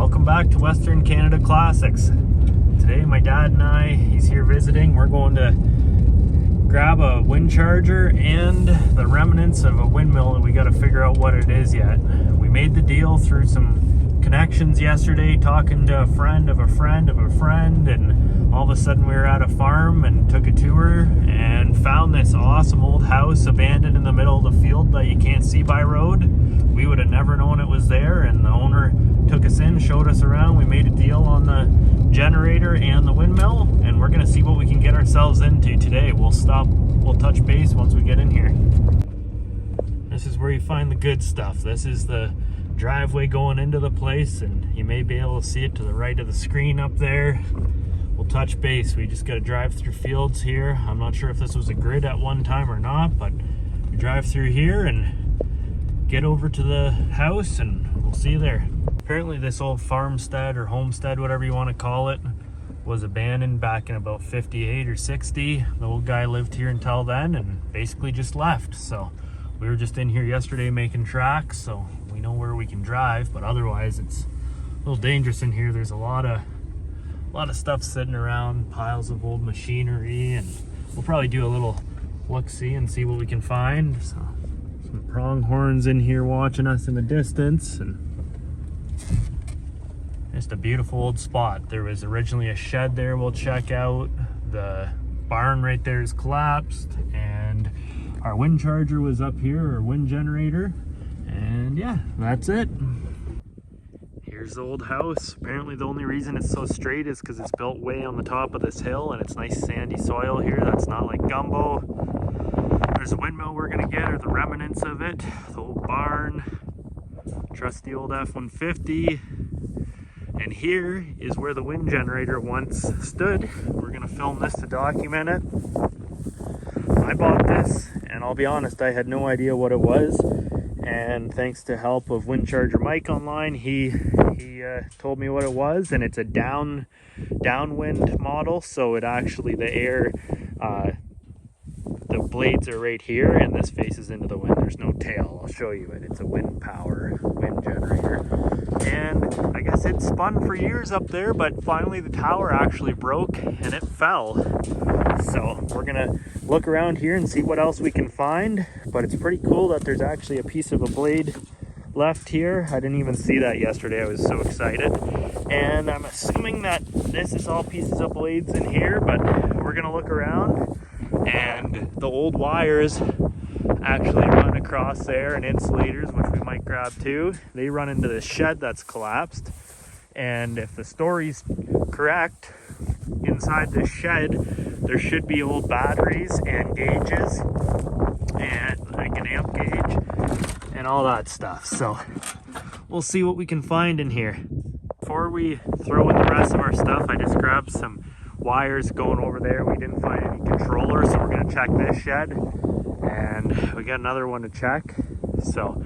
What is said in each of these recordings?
Welcome back to Western Canada Classics. Today my dad and I, he's here visiting. We're going to grab a wind charger and the remnants of a windmill, and we got to figure out what it is yet. We made the deal through some connections yesterday, talking to a friend of a friend of a friend, and all of a sudden we were at a farm and took a tour and found this awesome old house abandoned in the middle of the field that you can't see by road. We would have never known it was there, and the owner took us in, showed us around. We made a deal on the generator and the windmill, and we're gonna see what we can get ourselves into today. We'll touch base once we get in here. This is where you find the good stuff. This is the driveway going into the place, and you may be able to see it to the right of the screen up there. We'll touch base. We just got to drive through fields here. I'm not sure if this was a grid at one time or not, but we drive through here and get over to the house and we'll see you there. Apparently this old farmstead or homestead, whatever you want to call it, was abandoned back in about 58 or 60. The old guy lived here until then and basically just left. So we were just in here yesterday making tracks, so we know where we can drive, but otherwise it's a little dangerous in here. There's a lot of stuff sitting around, piles of old machinery, and we'll probably do a little look-see and see what we can find. So some pronghorns in here watching us in the distance, and just a beautiful old spot. There was originally a shed there we'll check out. The barn right there is collapsed, and our wind charger was up here, or wind generator, and yeah, that's it. Here's the old house. Apparently the only reason it's so straight is because it's built way on the top of this hill, and it's nice sandy soil here that's not like gumbo. There's a windmill we're gonna get, or the remnants of it. The old barn, trusty old F-150. And here is where the wind generator once stood. We're gonna film this to document it. I bought this, and I'll be honest, I had no idea what it was. And thanks to help of Wind Charger Mike online, he told me what it was, and it's a downwind model. So it actually, the air, the blades are right here, and this faces into the wind. There's no tail. I'll show you it. It's a wind generator. And I guess it spun for years up there, but finally the tower actually broke and it fell. So we're gonna look around here and see what else we can find. But it's pretty cool that there's actually a piece of a blade left here. I didn't even see that yesterday. I was so excited. And I'm assuming that this is all pieces of blades in here, but we're gonna look around. And the old wires actually run across there, and insulators, which we might grab too. They run into this shed that's collapsed. And if the story's correct, inside this shed there should be old batteries and gauges and like an amp gauge and all that stuff. So we'll see what we can find in here. Before we throw in the rest of our stuff, I just grabbed some wires going over there. We didn't find any controllers, so we're going to check this shed, and we got another one to check. So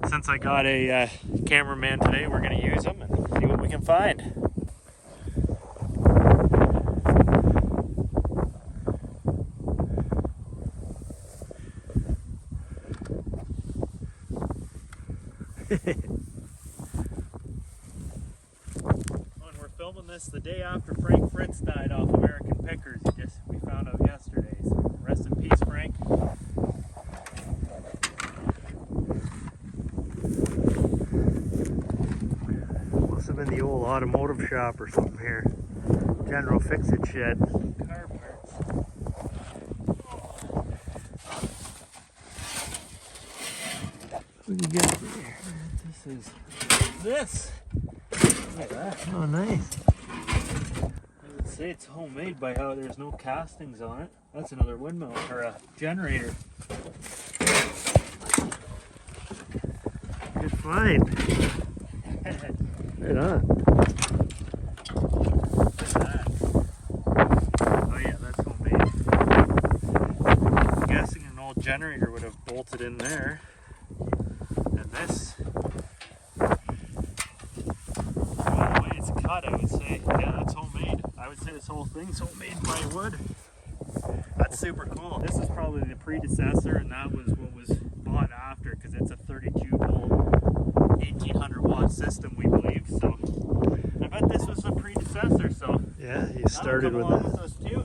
since I got a cameraman today, we're going to use him and see what we can find. We're filming this the day after Frank Fritz died off American Pickers. We found out yesterday, so rest in peace, Frank. Must have been the old automotive shop or something here. General Fix-It shed. Car parts. What do you got here? This. Look at that. Oh, nice. I would say it's homemade by how there's no castings on it. That's another windmill, or a generator. Good find. Right on. Look at that. Oh yeah, that's homemade. I'm guessing an old generator would have bolted in there. And this, the way it's cut, I would say, yeah, that's homemade. I would say this whole thing's homemade by wood. That's super cool. This is probably the predecessor, and that was what was bought after, because it's a 32 volt 1800 watt system, we believe. So successor, so yeah, you started with that. that. Us too.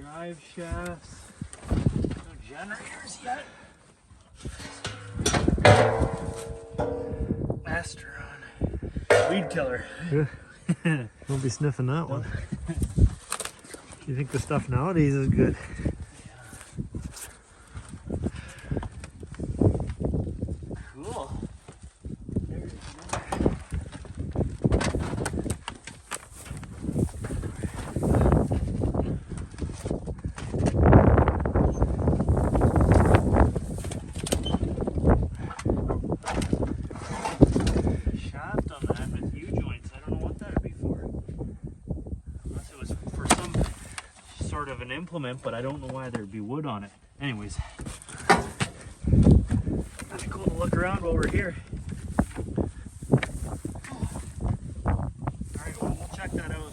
Drive shafts. No generators yet. Master on weed killer. Yeah. Don't be sniffing that one. You think the stuff nowadays is good? Cool. Shaft on that with U-joints. I don't know what that'd be for. Unless it was for some sort of an implement, but I don't know why there'd be wood on it. Anyways, that'd be cool to look around while we're here. Alright, well, we'll check that out.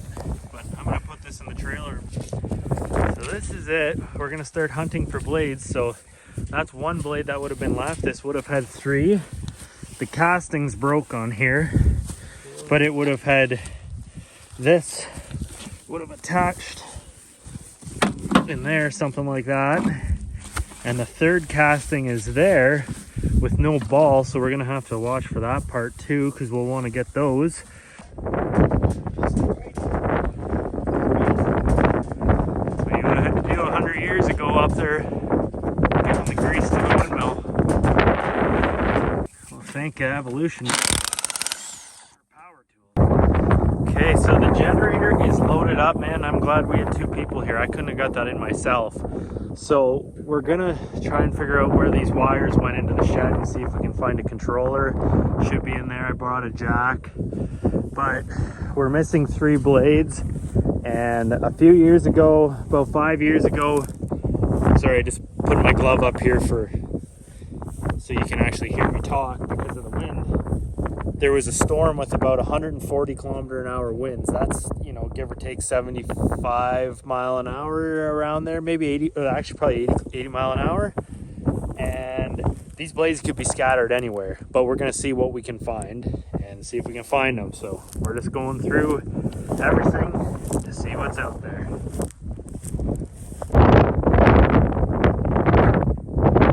But I'm going to put this in the trailer. So this is it. We're going to start hunting for blades. So that's one blade that would have been left. This would have had 3. The castings broke on here, but it would have had this would have attached in there, something like that. And the third casting is there with no ball, so we're gonna have to watch for that part too, because we'll want to get those. What you would have had to do 100 years ago up there, giving the grease to the windmill. Well, thank evolution. Power tools. Okay, so the generator is loaded up, man. I'm glad we had 2 people here. I couldn't have got that in myself. So we're gonna try and figure out where these wires went into the shed and see if we can find a controller. Should be in there. I brought a jack, but we're missing 3 blades. And a few years ago, about 5 years ago, sorry, I just put my glove up here so you can actually hear me talk because of the wind. There was a storm with about 140 kilometer an hour winds. That's, you know, give or take 75 mile an hour around there, maybe 80, actually probably 80 mile an hour. And these blades could be scattered anywhere, but we're gonna see what we can find and see if we can find them. So we're just going through everything to see what's out there.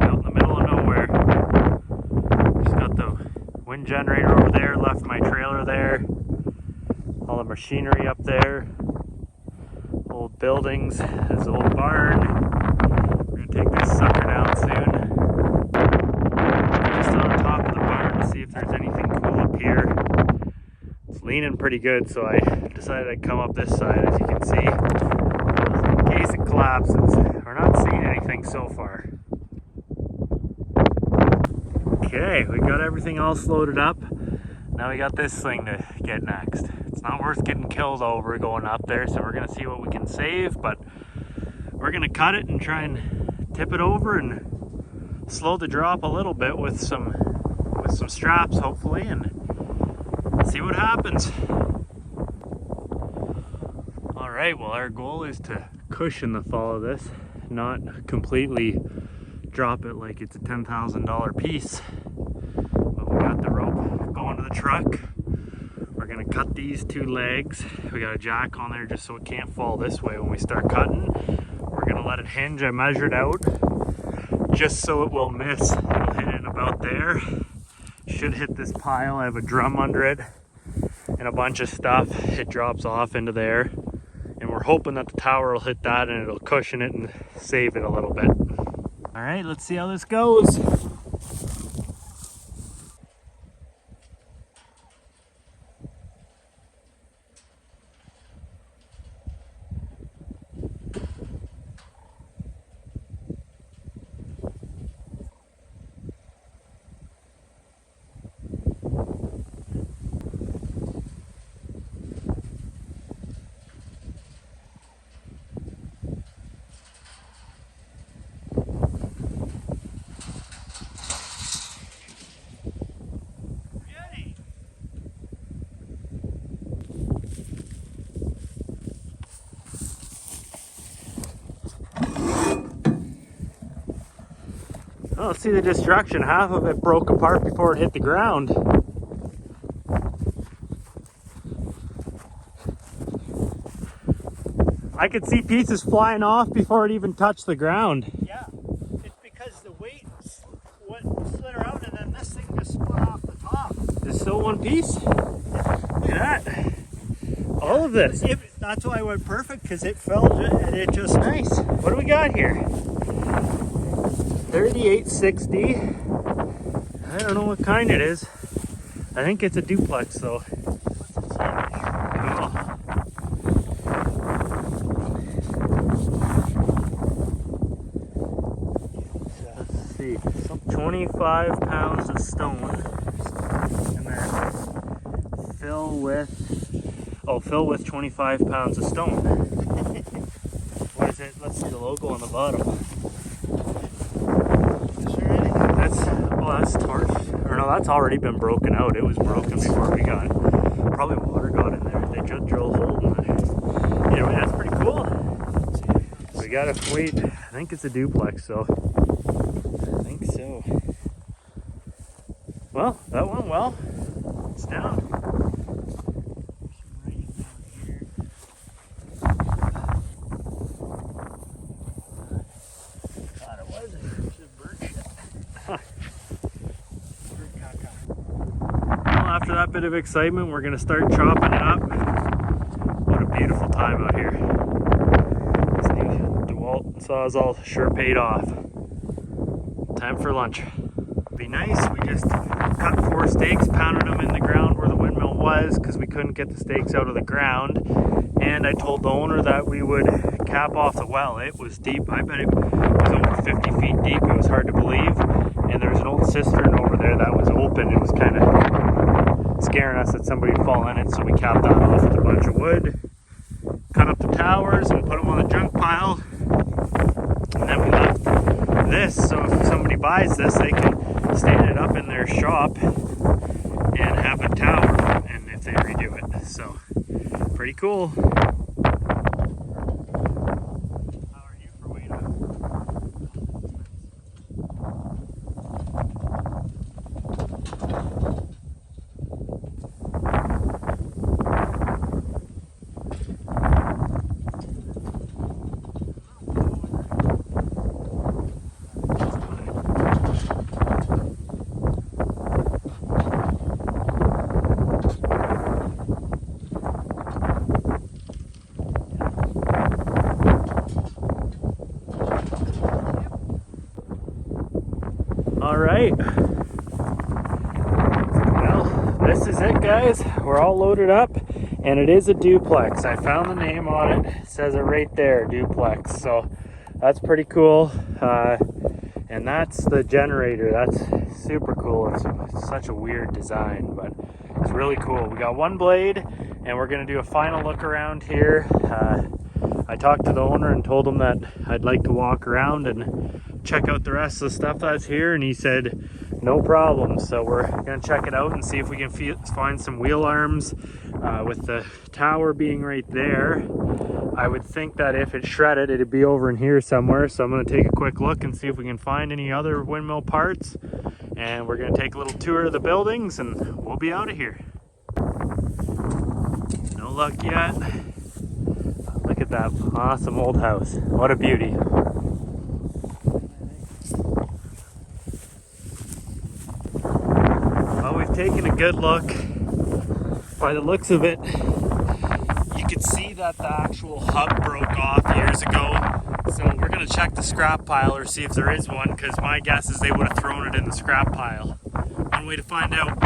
Out in the middle of nowhere. Just got the wind generator over there, left my trailer there, all the machinery up there, old buildings, this old barn. We're gonna take this sucker down soon. Just on top of the barn to see if there's anything cool up here. It's leaning pretty good, so I decided I'd come up this side, as you can see, in case it collapses. We're not seeing anything so far. Okay, we got everything all loaded up. Now we got this thing to get next. It's not worth getting killed over going up there, so we're gonna see what we can save, but we're gonna cut it and try and tip it over and slow the drop a little bit with some straps, hopefully, and see what happens. All right, well, our goal is to cushion the fall of this, not completely drop it like it's a $10,000 piece. But we got the rope going to the truck. We're gonna cut these 2 legs. We got a jack on there just so it can't fall this way when we start cutting. We're gonna let it hinge. I measured out just so it will miss. It'll hit it about there. Should hit this pile. I have a drum under it and a bunch of stuff. It drops off into there. And we're hoping that the tower will hit that and it'll cushion it and save it a little bit. All right, let's see how this goes. don't see the destruction. Half of it broke apart before it hit the ground. I could see pieces flying off before it even touched the ground. Yeah, it's because the weight slid around and then this thing just split off the top. It's still one piece. Look at that. All of this. That's why it went perfect, because it fell and it just... Nice. What do we got here? 3860. I don't know what kind it is. I think it's a duplex though. Let's see. 25 pounds of stone. And then fill with 25 pounds of stone. What is it? Let's see the logo on the bottom. That's torched. Or no, that's already been broken out. It was broken before we got it. Probably water got in there. They just drilled a hole in there. Anyway, that's pretty cool. We gotta wait. I think it's a duplex, so. I think so. Well, that went well. It's down. After that bit of excitement, we're gonna start chopping it up. What a beautiful time out here. This new DeWalt Sawzall sure paid off. Time for lunch. Be nice, we just cut 4 stakes, pounded them in the ground where the windmill was because we couldn't get the stakes out of the ground. And I told the owner that we would cap off the well. It was deep. I bet it was over 50 feet deep. It was hard to believe. And there's an old cistern over there that was open. It was kind of scaring us that somebody would fall in it, so we capped that off with a bunch of wood, cut up the towers and put them on the junk pile, and then we left this so if somebody buys this they can stand it up in their shop and have a tower, and if they redo it. So pretty cool. How are you for weight up? All right, well, this is it, guys. We're all loaded up, and it is a duplex. I found the name on it. It says it right there, duplex. So that's pretty cool. And that's the generator. That's super cool. It's such a weird design, but it's really cool. We got one blade, and we're gonna do a final look around here. I talked to the owner and told him that I'd like to walk around and check out the rest of the stuff that's here, and he said no problem. So we're gonna check it out and see if we can find some wheel arms. With the tower being right there, I would think that if it's shredded it'd be over in here somewhere. So I'm gonna take a quick look and see if we can find any other windmill parts, and we're gonna take a little tour of the buildings and we'll be out of here. No luck yet. Look at that awesome old house. What a beauty. Well, we've taken a good look. By the looks of it, you could see that the actual hub broke off years ago. So we're gonna check the scrap pile or see if there is one, because my guess is they would have thrown it in the scrap pile. One way to find out.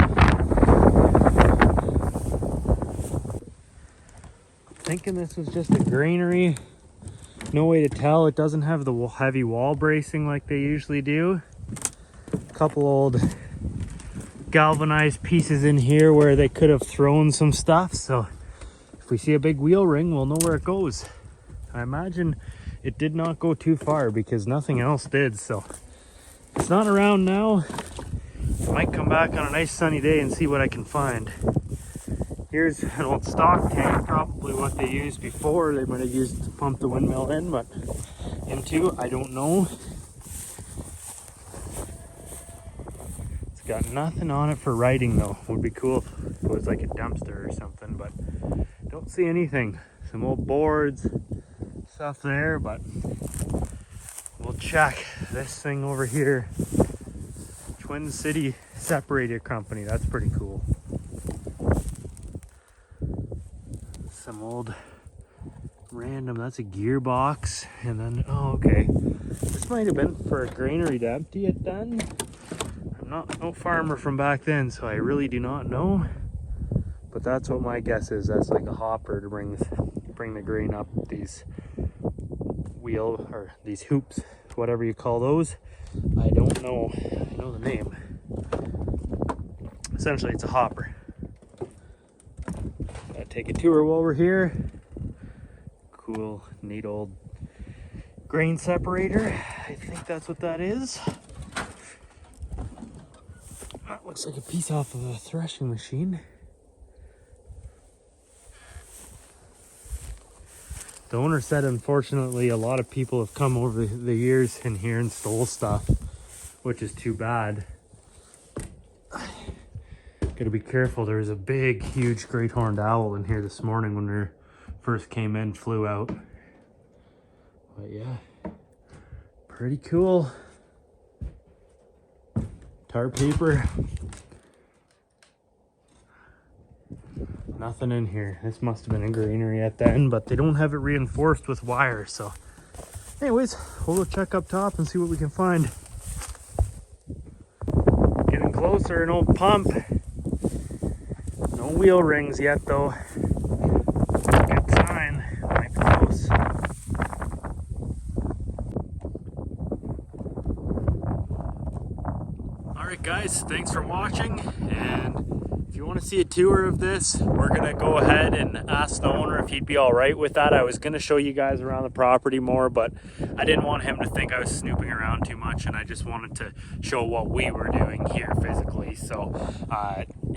Thinking this was just a granary. No way to tell. It doesn't have the heavy wall bracing like they usually do. A couple old galvanized pieces in here where they could have thrown some stuff. So if we see a big wheel ring, we'll know where it goes. I imagine it did not go too far because nothing else did. So it's not around now. I might come back on a nice sunny day and see what I can find. Here's an old stock tank, probably what they used before. They might have used to pump the windmill in, but into, I don't know. It's got nothing on it for writing though. Would be cool if it was like a dumpster or something, but don't see anything. Some old boards, stuff there, but we'll check this thing over here. Twin City Separator Company, that's pretty cool. Some old random, that's a gearbox. And then, oh, okay. This might have been for a granary to empty it then. I'm not no farmer from back then, so I really do not know. But that's what my guess is. That's like a hopper to bring the grain up these wheel, or these hoops, whatever you call those. I don't know. I know the name. Essentially, it's a hopper. Gotta take a tour while we're here. Cool, neat old grain separator. I think that's what that is. That looks like a piece off of a threshing machine. The owner said, unfortunately, a lot of people have come over the years in here and stole stuff, which is too bad. Gotta be careful. There was a big, huge great horned owl in here this morning when we first came in, flew out. But yeah, pretty cool. Tar paper. Nothing in here. This must have been a granary at the end, but they don't have it reinforced with wire. So anyways, we'll go check up top and see what we can find. Getting closer, an old pump. No wheel rings yet though. Good sign. Might be close. Alright guys, thanks for watching, and if you want to see a tour of this, we're going to go ahead and ask the owner if he'd be alright with that. I was going to show you guys around the property more, but I didn't want him to think I was snooping around too much, and I just wanted to show what we were doing here physically. So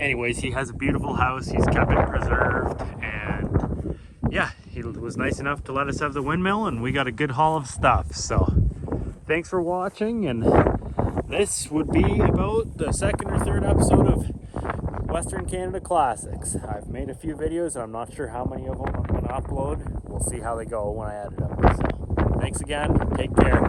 anyways, he has a beautiful house. He's kept it preserved, and yeah, he was nice enough to let us have the windmill, and we got a good haul of stuff. So thanks for watching, and this would be about the second or third episode of Western Canada Classics. I've made a few videos and I'm not sure how many of them I'm going to upload. We'll see how they go when I edit them. So, thanks again. Take care.